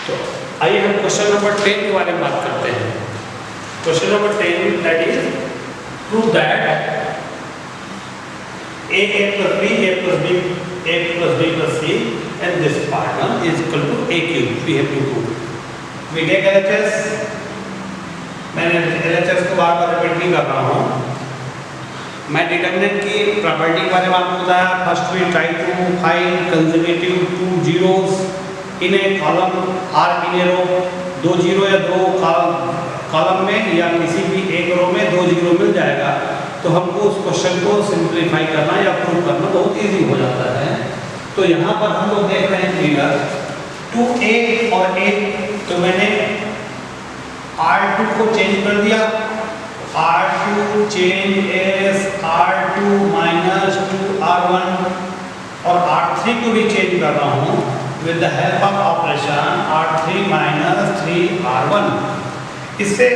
तो आइए हम क्वेश्चन नंबर 10 के बारे में बात करते हैं। Question number 10 that is prove that a plus b plus c and this part is equal to a cube. We have to prove. We take LHS. मैंने LHS को बार बार रिपीट नहीं कर रहा हूँ। मैं डिटर्मिनेंट की प्रॉपर्टी के बारे में आपको बताया। First we try to find consecutive two zeros in a column और इन ए रो। दो जीरो या दो कॉलम में या किसी भी एक रो में दो जीरो मिल जाएगा तो हमको उस क्वेश्चन को सिंप्लीफाई करना या प्रूव करना बहुत इजी हो जाता है। तो यहाँ पर हम लोग देख रहे हैं फिगर 2a और a, तो मैंने R2 को चेंज कर दिया। R2 change S R2 minus 2R1 और R3 को भी चेंज कर रहा हूँ with the help of operation R3 minus 3R1। इससे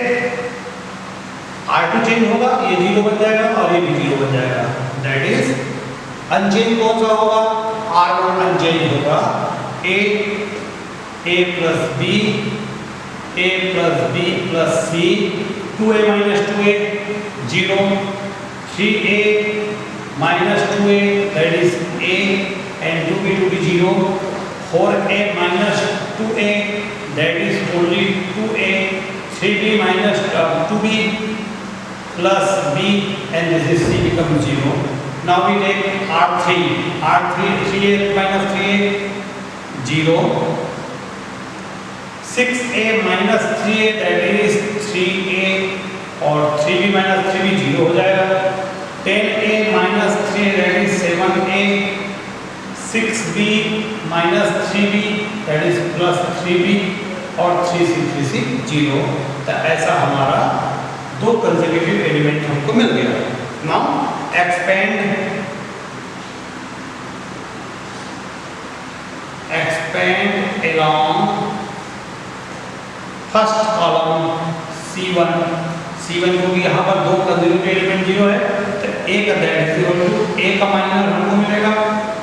R2 चेंज होगा, ये जीरो बन जाएगा और ये भी जीरो बन जाएगा। दैट इज अनचेंज कौन सा होगा? R1 अनचेंज होगा। a plus b plus c 2a minus 2a 0 3a minus 2a that is a and 2b 0 4a minus 2a that is only 2a 3b minus 2b plus b and this is c becomes 0. Now we take R3 3a minus 3a 0 6a minus 3a that is 3a और 3b minus 3b 0 हो जाएगा। 10a minus 3a that is 7a 6b minus 3b that is plus 3b और 3c 0। तो ऐसा हमारा दो consecutive element हमको मिल गया। Now expand along first column C1 को भी यहाँ पर दो कंसेक्यूटिव एलिमेंट 0 है तो a का that is equal to a का माइनर हमको मिलेगा।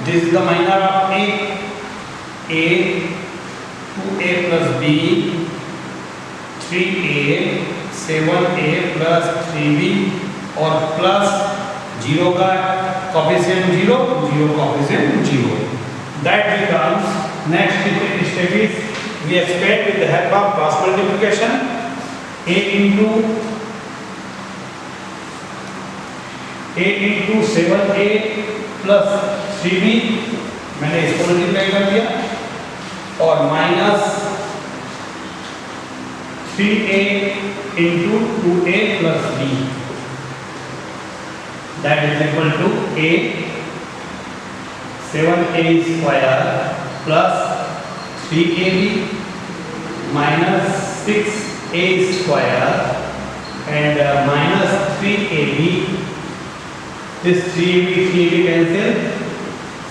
This is the minor of a 2a plus b 3a 7a plus 3b और प्लस 0 का coefficient 0 coefficient 0। That becomes next step is we expand with the help of cross multiplication a into 7a plus 3b मैंने इसको multiply कर दिया और minus 3a into 2a plus b that is equal to a 7a square plus 3ab minus 6a square and minus 3ab. This 3ab cancel.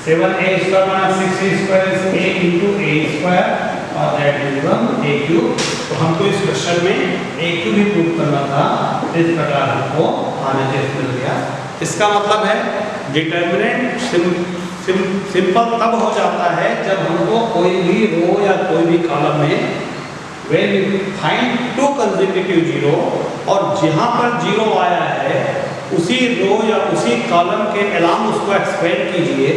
7a square minus 6a square is a into a square और that will become a cube. तो हमको इस question में a cube भी prove करना था। इस प्रकार हमको RHS मिल गया। इसका मतलब है डिटर्मिनेंट सिंपल तब हो जाता है जब हमको कोई भी रो या कोई भी कॉलम में when we find two consecutive zero और जहाँ पर जीरो आया है उसी रो या उसी कॉलम के अलावा उसको एक्सपेंड कीजिए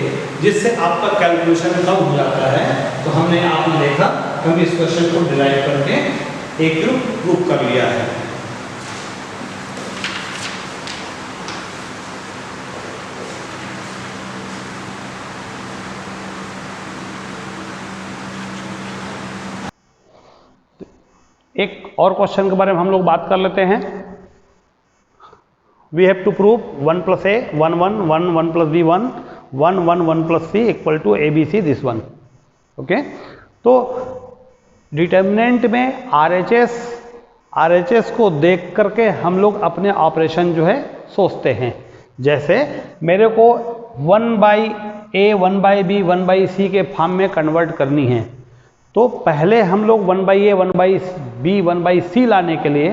जिससे आपका कैलकुलेशन कम हो जाता है। तो हमने आपने देखा हम इस क्वेश्चन को डिराइव करके एक प्रूव कर लिया है। एक और क्वेश्चन के बारे में हम लोग बात कर लेते हैं। We have to prove 1 plus a 1 1 1 1 plus b 1 1 1 1 plus c equal to a b c this one. Okay, तो डिटर्मिनेंट में RHS को देख करके हम लोग अपने ऑपरेशन जो है सोचते हैं। जैसे मेरे को 1 by a 1 by b 1 by c के फॉर्म में कन्वर्ट करनी है तो पहले हम लोग 1 by a 1 by b 1 by c लाने के लिए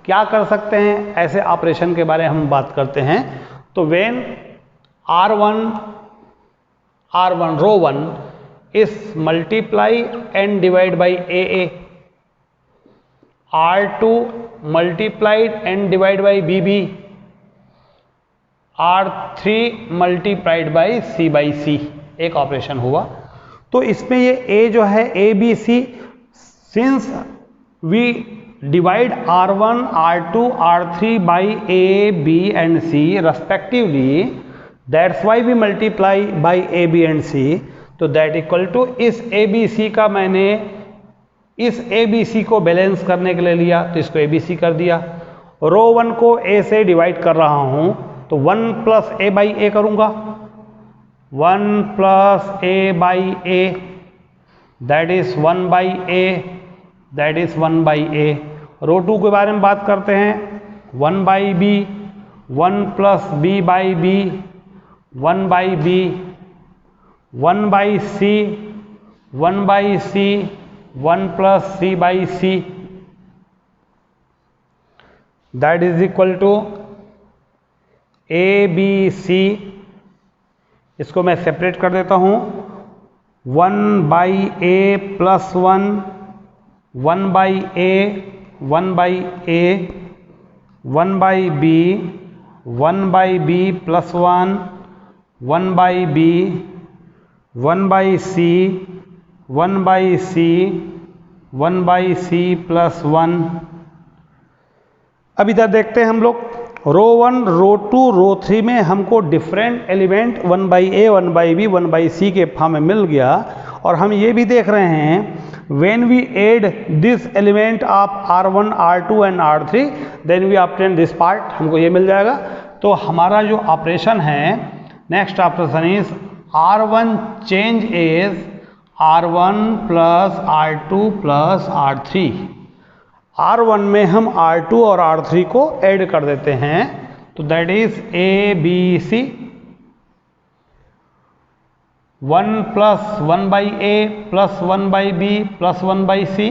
क्या कर सकते हैं, ऐसे ऑपरेशन के बारे में हम बात करते हैं। तो when R1 row 1 is multiply and divide by AA, R2 multiplied and divide by BB, R3 multiplied by C by C, एक ऑपरेशन हुआ। तो इसमें ये A जो है ABC, since we divide R1, R2, R3 by A, B and C respectively, that's why we multiply by A, B and C। तो that equal to इस ABC का मैंने इस ABC को बैलेंस करने के लिए लिया, तो इसको ABC कर दिया। रो 1 को A से डिवाइड कर रहा हूं, तो 1 प्लस A बाई A करूंगा, 1 plus A by A, that is 1 by A, that is 1 by A। Row 2 के बारे में बात करते हैं, 1 by B, 1 plus B by B, 1 by B, 1 by C, 1 by C, 1 plus C by C, that is equal to ABC। इसको मैं separate कर देता हूं, 1 by A plus 1, 1 by A, 1 by A, 1 by B, 1 by B plus 1, 1 by B, 1 by C, 1 by C, 1 by C plus 1। अब इधर देखते हैं हम लोग, रो 1, रो 2, रो 3 में हमको different element 1 by A, 1 by B, 1 by C के फॉर्म में मिल गया। और हम ये भी देख रहे हैं when we add this element of R1, R2 and R3 then we obtain this part, हमको ये मिल जाएगा। तो हमारा जो ऑपरेशन है, next operation is R1 change is R1 plus R2 plus R3। R1 में हम R2 और R3 को ऐड कर देते हैं, तो that is ABC, 1 plus 1 by A plus 1 by B plus 1 by C,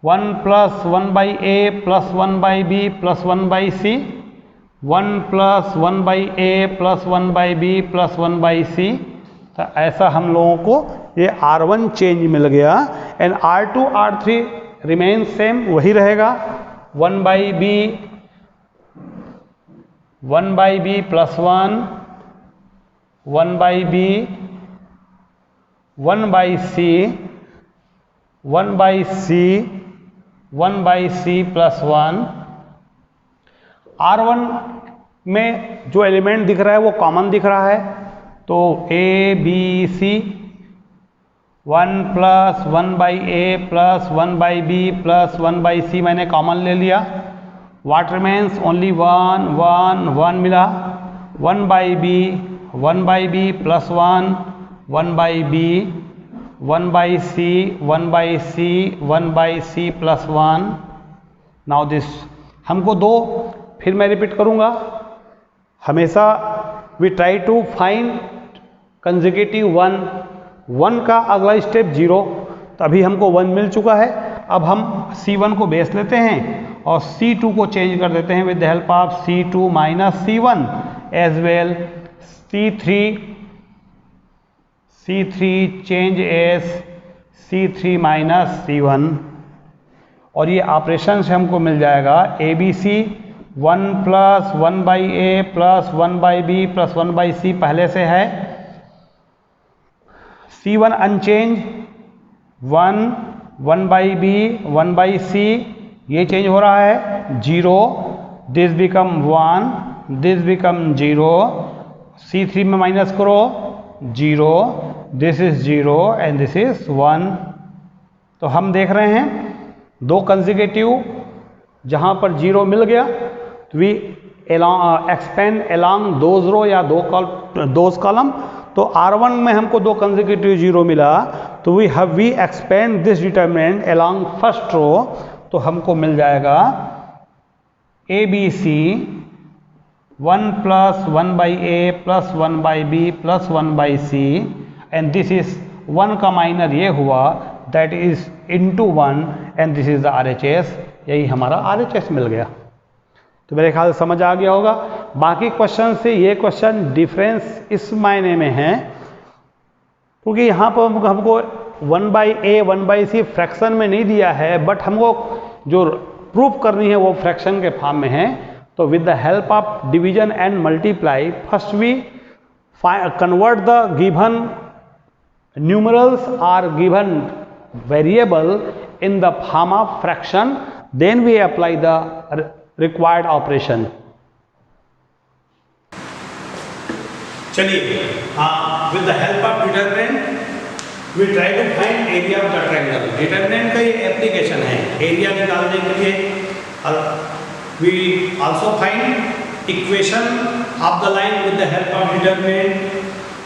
1 plus 1 by A plus 1 by B plus 1 by C, 1 plus 1 by A plus 1 by B plus 1 by C। तो ऐसा हम लोगों को ये R1 चेंज मिल गया। And R2, R3 remain same, वही रहेगा, 1 by B, 1 by B plus 1, 1 by B, 1 by C, 1 by C, 1 by C plus 1। R1 में जो एलिमेंट दिख रहा है वो कॉमन दिख रहा है, तो ABC, 1 plus 1 by A plus 1 by B plus 1 by C मैंने कॉमन ले लिया। व्हाट रिमेन्स, ओनली 1 1 1 मिला, 1 by B, 1 by B plus 1, 1 by B, 1 by C, 1 by C, 1 by C plus 1। Now this हमको दो, फिर मैं रिपीट करूँगा, हमेशा we try to find consecutive 1 का अगला स्टेप 0, तो अभी हमको 1 मिल चुका है। अब हम C1 को बेस लेते हैं और C2 को चेंज कर देते हैं with the help of C2 minus C1 as well. C3 change as C3 minus C1, और ये ऑपरेशन से हमको मिल जाएगा ABC, 1 plus 1 by A plus 1 by B plus 1 by C पहले से है। C1 unchange, 1 1 by B, 1 by C, ये चेंज हो रहा है, 0, this become 1, this become 0, C3 में माइनस करो, 0, this is 0 and this is 1। तो हम देख रहे हैं दो कंसेक्यूटिव जहाँ पर 0 मिल गया, तो वी एक्सपेंड अलोंग दोज रो या दोज कॉलम। तो R1 में हमको दो कंसेक्यूटिव 0 मिला, तो we expand this determinant along first row, तो हमको मिल जाएगा ABC 1 plus 1 by A plus 1 by B plus 1 by C, and this is 1 का माइनर ये हुआ, that is into 1 and this is the RHS, यही हमारा RHS मिल गया। तो मेरे ख्याल से समझ आ गया होगा। बाकी क्वेश्चन से ये क्वेश्चन डिफरेंस इस मायने में है क्योंकि यहाँ पर हमको 1/a 1/c फ्रैक्शन में नहीं दिया है, बट हमको जो प्रूफ करनी है वो फ्रैक्शन के फॉर्म में है। तो with the help of division and multiply, first we convert the given numerals or given variable in the form of fraction, then we apply the required operation. चलिए, with the help of determinant we try to find area of the triangle. determinant का ये application है area निकालने के लिए। we also find equation of the line with the help of determinant.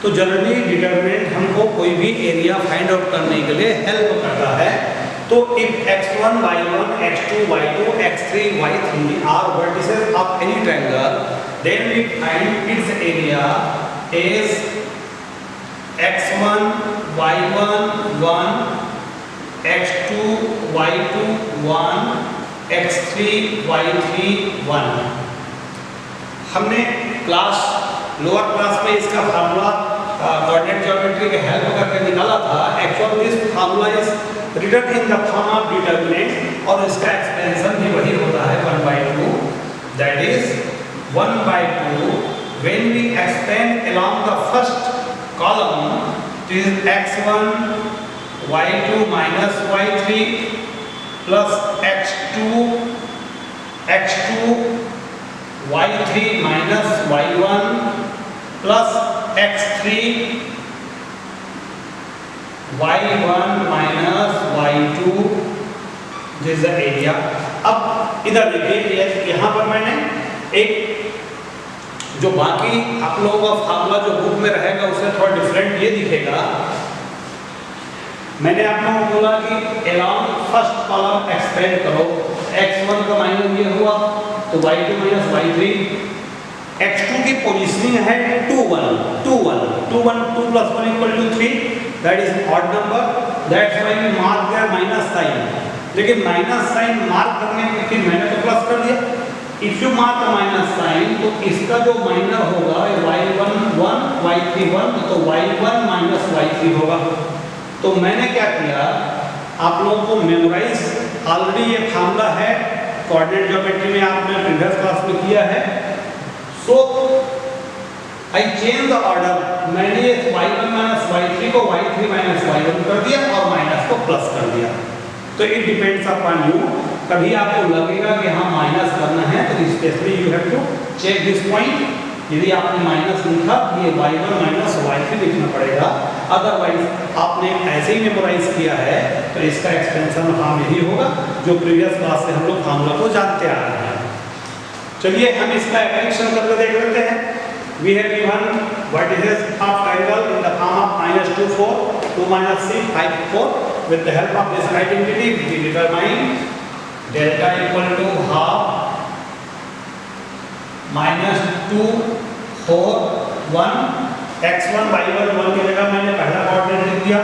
तो generally determinant हमको कोई भी एरिया फाइंड आउट करने के लिए हेल्प करता है। तो if x1 y1 x2 y2 x3 y3 are vertices of any triangle, then we find its area is x1 y1 1 x2 y2 1 x3 y3 1। हमने क्लास लोअर क्लास में इसका formula coordinate geometry के help करके निकाला था। Actually this formula is written in the form of determinant और इसका expansion भी वही होता है 1/2, that is 1/2 when we expand along the first column, it is x1 y2 minus y3 plus x2 y3 minus y1 plus x3 y1 minus y2, this is the area. अब इधर देखिए, यहाँ पर मैंने एक जो बाकी आप लोगों का फार्मूला जो बुक में रहेगा उससे थोड़ा डिफरेंट ये दिखेगा। मैंने आप लोगों को बोला कि अलोंग फर्स्ट कॉलम एक्सपेंड करो, x1 का माइनस ये हुआ तो y2 minus y3, x2 की पोजीशनिंग है 2 1 2 1 2 1 2 plus 1 equal to 3, that is odd number, that's why we mark there minus sign। लेकिन माइनस साइन मार्क करने के फिर मैंने तो प्लस कर दिया। If you mark minus sign तो इसका जो माइनर होगा y1 1 y3 1, तो y1 minus y3 होगा। तो मैंने क्या किया, आप लोगों को मेमोराइज ऑलरेडी ये फार्मूला है कोऑर्डिनेट ज्योमेट्री में, आपने प्रीवियस क्लास में किया है। सो आई चेंज द ऑर्डर, मैंने ये y1 minus y3 को y3 minus y1 कर दिया और माइनस को प्लस कर दिया। तो इट डिपेंड्स अपॉन यू, कभी आपको लगेगा कि हाँ माइनस करना है तो specially you have to check this point. यदि आपने माइनस लिखा ये y1 minus y3 लिखना पड़ेगा, अदरवाइज आपने ऐसे ही मेमोराइज किया है तो इसका एक्सपेंशन हाँ यही होगा जो प्रीवियस क्लास से हम लोग फार्मूला को जानते आ रहे हैं। चलिए हम इसका एप्लीकेशन करके देख लेते हैं। We have given vertices of triangle in the form of -2 4 2 minus 6 5 4। with the help of this identity we determine delta equal to half -2 4 1 x1 y1 1 की जगह मैंने पहला कोऑर्डिनेट लिख दिया,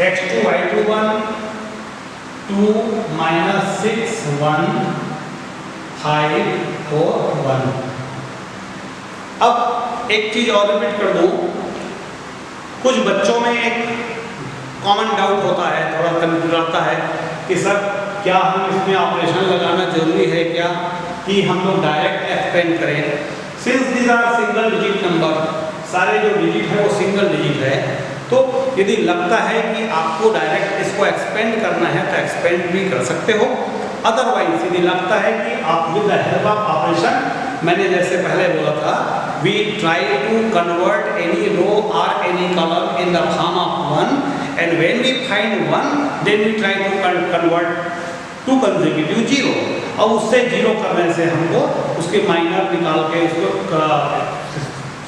x2 y2 1 2 minus 6 1 5 4 1। अब एक चीज और रिपीट कर दूं, कुछ बच्चों में एक कॉमन डाउट होता है, थोड़ा कंफ्यूज आता है कि सर क्या हम इसमें ऑपरेशन लगाना जरूरी है क्या, कि हम लोग डायरेक्ट एक्सपेंड करें। Since these are single digit number, सारे जो डिजिट है वो सिंगल डिजिट है, तो यदि लगता है कि आपको डायरेक्ट इसको एक्सपेंड करना है तो एक्सपेंड भी कर सकते हो। अदरवाइज यदि लगता है कि आप with the help of operation, मैंने जैसे पहले बोला था, we try to convert any row और any column in the form of 1 and when we find 1 then we try to convert to consecutive 0 और उससे 0 करने से हमको उसके माइनर निकाल के उसको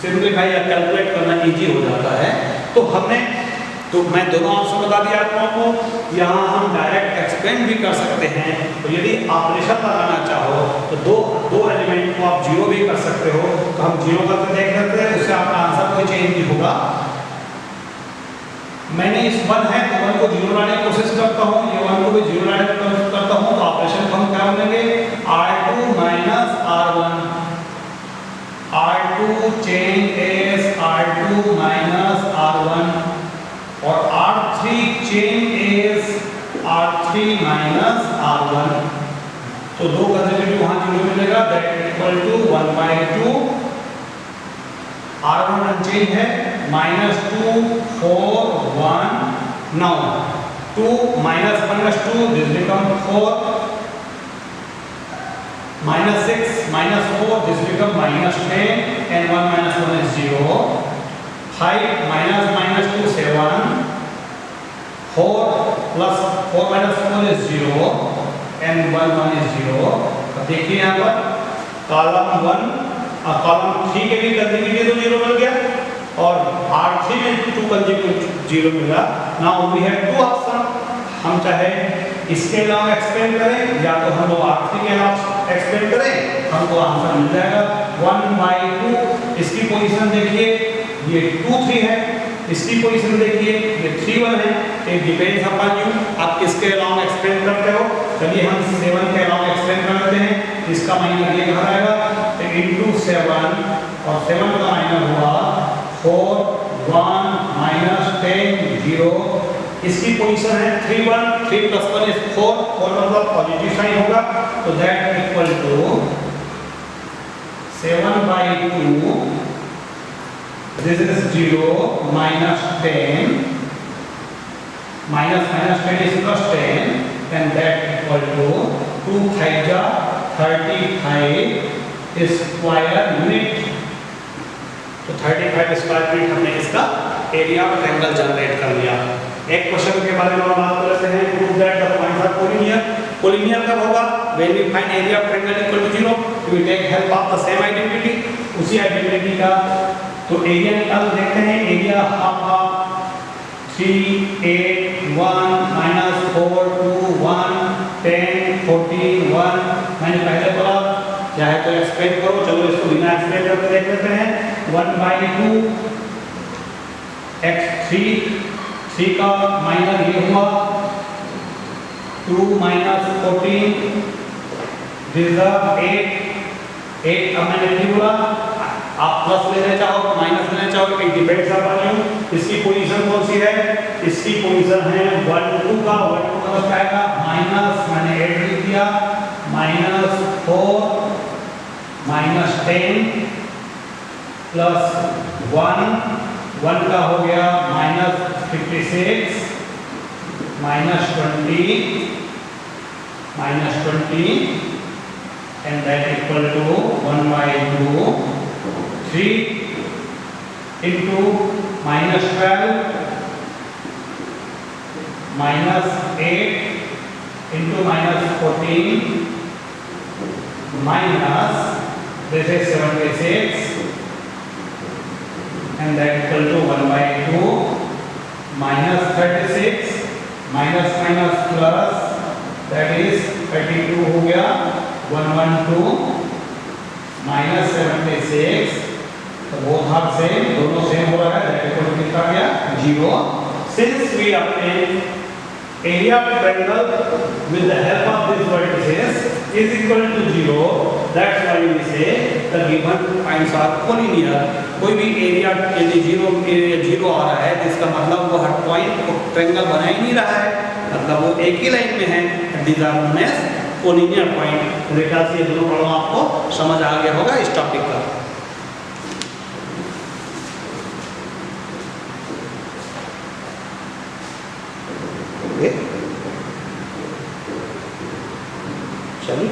सिंप्लीफाई या कैलकुलेट करना इजी हो जाता है। तो मैं दोनों ऑप्शन बता दिया आप लोगों को, यहाँ हम डायरेक्ट एक्सपेंड भी कर सकते हैं, तो यदि ऑपरेशन लगाना चाहो तो दो एलिमेंट को आप 0 भी कर सकते हो, तो हम 0 करके देख सकते हैं, उससे आपका आंसर कोई चेंज नहीं होगा। मैंने इस 1 है तो 1 को 0 लाने की कोशिश करता हूँ, ये 1 को भी 0 लाने की कोशिश करता हूँ, तो ऑपरेशन को हम क्या बनेंगे R2 minus R1, R2 change as R2 minus R1 R3 minus R1, तो दो कंसेक्यूटिव वहां जीरो मिलेगा, that equal to 1/2 R1 unchange है, -2 4 1, now 2 -2 this become 4, -6 -4 this become -10 and 1 - 1 is 0, 5 -2 7, 4 plus 4 minus 4 is 0 and 1 is 0। अब देखिए यहाँ पर column 1 column 3 के भी कंसेक्यूटिव तो 0 मिल गया और R3 में 2 कंसेक्यूटिव 0 मिला। Now we have two option, हम चाहे इसके अलावा एक्सपेंड करें या तो हम लोग R3 के अलावा एक्सपेंड करें, हमको आंसर मिल जाएगा 1/2। इसकी पोजीशन देखिए, ये 2 3 है, इसकी पोजीशन देखिए ये 3 1 है, इट डिपेंड्स अपॉन यू, आप किसके अलाउंग एक्सपेंड करते हो। चलिए हम 7 के अलाउंग एक्सपेंड कर लेते हैं, इसका माइनर ये कहाँ आएगा, तो इनटू 7 और 7 का माइनर हुआ 4 1 -10 0। इसकी पोजीशन है 3 1, 3 + 1 is 4, 4 मतलब पॉजिटिव साइन होगा, तो that equal to 7/2, this is 0 -10, -10 is +10 and that equal to 2 5 जा 35 स्क्वायर यूनिट। तो 35 स्क्वायर यूनिट हमने इसका एरिया ऑफ ट्रायंगल जनरेट कर लिया। एक क्वेश्चन के बारे में हम बात कर लेते हैं, prove that the points are collinear. Collinear कब होगा, when we find area of triangle equal to 0, we take help of the same identity, उसी आइडेंटिटी का। तो एरिया निकाल देखते हैं, एरिया हाफ 3 8 1 -4 2 1 10 14 1, मैंने पहले बोला चाहे तो एक्सपेंड करो, चलो इसको बिना एक्सपेंड करके देख लेते हैं। 1/2 x3 का माइनर ये हुआ 2 - 14 दिस 8। अब मैंने नहीं बोला आप प्लस लेना चाहो माइनस लेना चाहो, इट डिपेंड्स अपॉन यू। इसकी पोजीशन कौन सी है, इसकी पोजीशन है 1 2 का, 1 2 का क्या आएगा माइनस, मैंने 8 लिख दिया, -4 -10 प्लस 1 का हो गया -56 -20 and that equal to 1/2 3 into -12 -8 into -14 minus this is 76 and that equal to 1/2 -36 minus plus that is 32 हो गया 112 -76, तो बोथ हाफ सेम, दोनों सेम हो रहा है, दैट इक्वल टू कितना गया 0। Since we obtain area of triangle with the help of these vertices is equal to 0, that's why we say the given points are collinear। कोई भी area यदि 0 आ रहा है तो इसका मतलब वो हर पॉइंट को ट्रायंगल बना ही नहीं रहा है, मतलब वो एक ही लाइन में है, these are known as collinear point। मेरे ख्याल से ये दोनों प्रॉब्लम आपको समझ आ गया होगा इस टॉपिक का। चलिए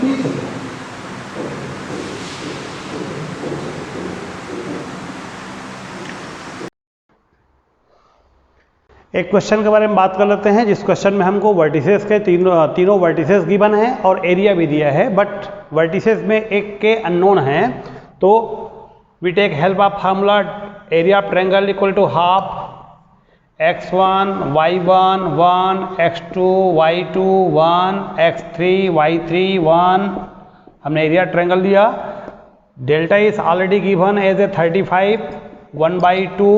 एक क्वेश्चन के बारे में बात कर लेते हैं, जिस क्वेश्चन में हमको वर्टिसेस के तीनों वर्टिसेस गिवन है और एरिया भी दिया है, बट वर्टिसेस में एक के अननोन हैं, तो we take help of formula area of triangle equal to half x1 y1 1 x2 y2 1 x3 y3 1। हमने एरिया ट्रायंगल दिया, delta is already given as a 35 1/2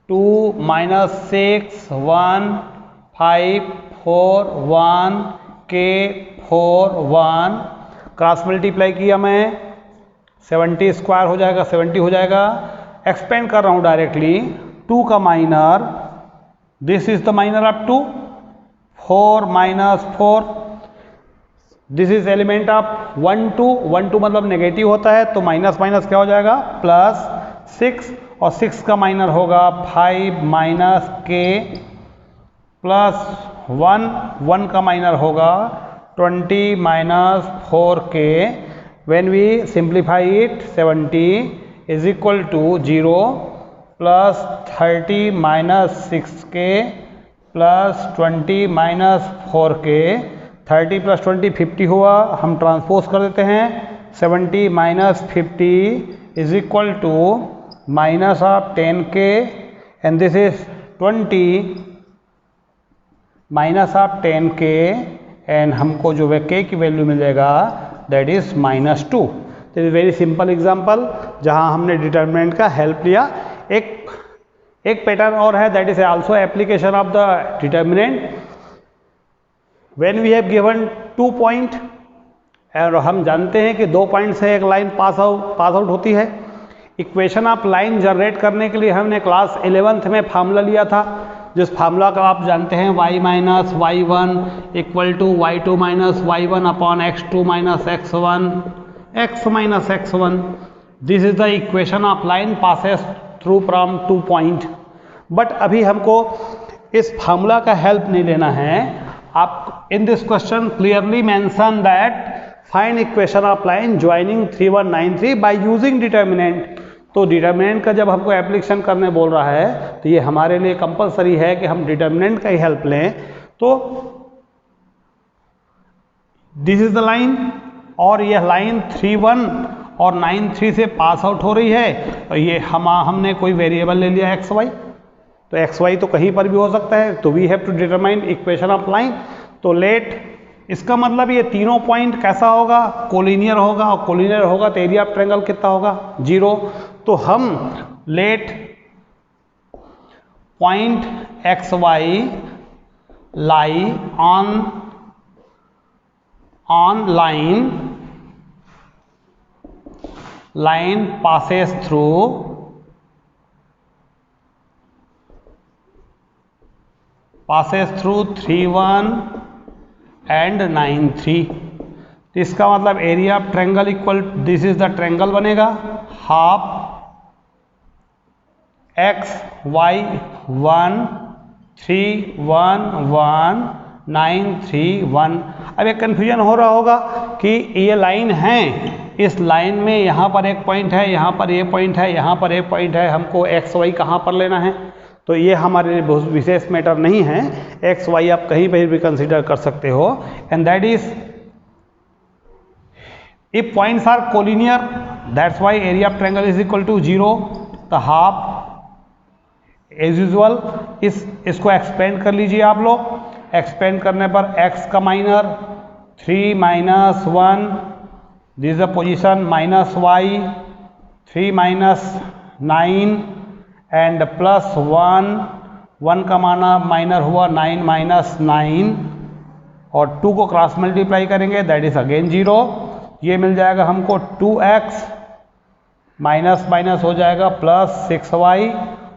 2 -6 1 5 4 1 k 4 1, cross multiply किया मैं 70 square हो जाएगा 70 हो जाएगा। एक्सपेंड कर रहा हूँ डायरेक्टली, 2 का minor, this is the minor of 2, 4 minus 4, this is element of 1 2, 1 2 मतलब नेगेटिव होता है, तो माइनस माइनस क्या हो जाएगा प्लस 6, और 6 का माइनर होगा 5 माइनस के प्लस 1, 1 का माइनर होगा 20 minus 4k. When we simplify it, 70 is equal to 0 plus 30 minus 6k plus 20 minus 4k. 30 plus 20 50 हुआ, हम ट्रांसपोज कर देते हैं. 70 minus 50 is equal to minus of 10k, and this is 20 minus of 10k, and हमको जो k की value मिल जाएगा that is -2. This is very simple example जहां हमने डिटर्मिनेंट का हेल्प लिया. एक पैटर्न और है, that is also application of the determinant. When we have given 2 point, और हम जानते हैं कि 2 पॉइंट से एक लाइन पास आउट होती है. इक्वेशन ऑफ लाइन जनरेट करने के लिए हमने क्लास 11th में फार्मूला लिया था, जिस फार्मूला का आप जानते हैं y minus y1 equal to y2 minus y1 upon x2 minus x1 x minus x1. This is the equation of line passes through from 2 point. But अभी हमको इस फार्मूला का हेल्प नहीं लेना है. आप in this question clearly mention that find equation of line joining 3193 by using determinant. तो determinant का जब हमको एप्लीकेशन करने बोल रहा है तो ये हमारे लिए कंपलसरी है कि हम डिटर्मिनेंट का ही हेल्प लें. तो दिस इज द लाइन, और यह लाइन 31 और 93 से पास आउट हो रही है. और ये हमने कोई वेरिएबल ले लिया एक्स वाई, तो एक्स वाई तो कहीं पर भी हो सकता है. तो we have to determine equation of line. तो लेट, इसका मतलब ये तीनों पॉइंट कैसा होगा, कोलिनियर होगा, और कोलिनियर होगा तो एरिया ऑफ ट्रायंगल कितना होगा 0. तो हम let point x y lie on line passes through 31 and 93. इसका मतलब area of triangle equal, this is the triangle बनेगा हाफ x y 1 3 1 1 9 3 1. अब एक कन्फ्यूजन हो रहा होगा कि ये लाइन है, इस लाइन में यहाँ पर एक पॉइंट है, यहाँ पर ये पॉइंट है, यहाँ पर एक पॉइंट है, हमको एक्स वाई कहाँ पर लेना है. तो ये हमारे लिए बहुत विशेष मैटर नहीं है. एक्स वाई आप कहीं पर भी कंसीडर कर सकते हो. And that is if points are collinear, that's why area of triangle is equal to 0. The half as usual इसको एक्सपेंड कर लीजिए आप लोग. एक्सपेंड करने पर x का minor 3 minus 1, this the position minus y 3 minus 9 and plus 1 का minor हुआ 9 माइनस 9, और 2 को क्रॉस मल्टीप्लाई करेंगे दैट इज अगेन 0. ये मिल जाएगा हमको 2x माइनस माइनस हो जाएगा प्लस 6y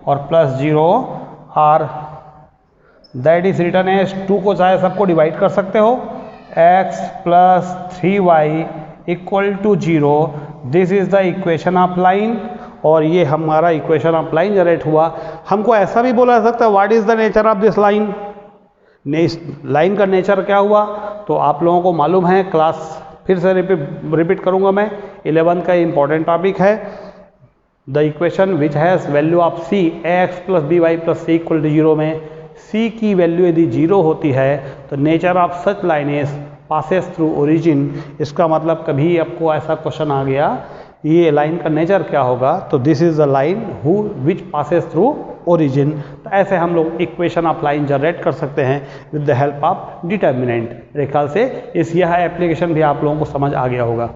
और प्लस 0, और दैट इज रिटर्न एज 2 को चाहे सबको डिवाइड कर सकते हो, x plus 3y equal to 0. This is the equation of line, और ये हमारा इक्वेशन ऑफ लाइन जनरेट हुआ. हमको ऐसा भी बोला जा सकता है what is the nature of this line. Line का नेचर क्या हुआ तो आप लोगों को मालूम है. क्लास फिर से रिपीट करूंगा मैं, 11 का इंपॉर्टेंट टॉपिक है. The equation which has value of c ax plus b y plus c equal to 0 में c की वैल्यू यदि 0 होती है तो nature of such line is passes through origin. इसका मतलब कभी आपको ऐसा क्वेश्चन आ गया ये लाइन का नेचर क्या होगा, तो this is the line who which passes through origin. तो ऐसे हम लोग इक्वेशन ऑफ लाइन जनरेट कर सकते हैं with the help of determinant. मेरे ख्याल से यह एप्लीकेशन भी आप लोगों को समझ आ गया होगा.